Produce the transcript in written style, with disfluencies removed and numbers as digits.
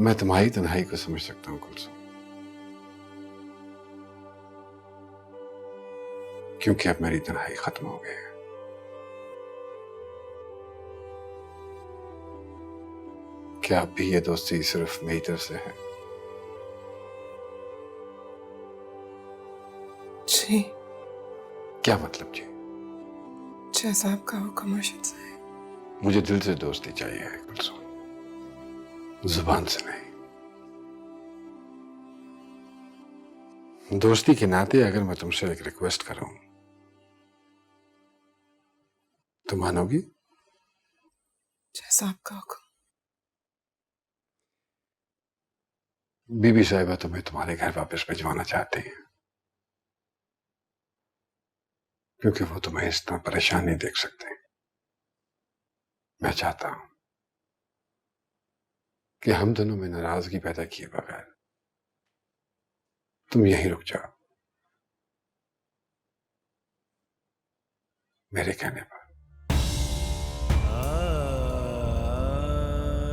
मैं तुम्हारी तन्हाई को समझ सकता हूं कुलसुम, क्योंकि अब मेरी तन्हाई खत्म हो गई है। क्या अब भी ये दोस्ती सिर्फ मेरी तरफ से है? जी। क्या मतलब जी? जैसा आपका हुक्म अर्शद साहब। मुझे दिल से दोस्ती चाहिए है कुलसुम, जुबान से नहीं। दोस्ती के नाते अगर मैं तुमसे एक रिक्वेस्ट करूं तो मानोगी? जैसा आपका हुक्म। बीबी साहिबा तुम्हें तुम्हारे घर वापस भिजवाना चाहते हैं, क्योंकि वो तुम्हें इस तरह परेशान नहीं देख सकते। मैं चाहता हूं कि हम दोनों में नाराजगी पैदा किए बगैर तुम यहीं रुक जाओ, मेरे कहने पर।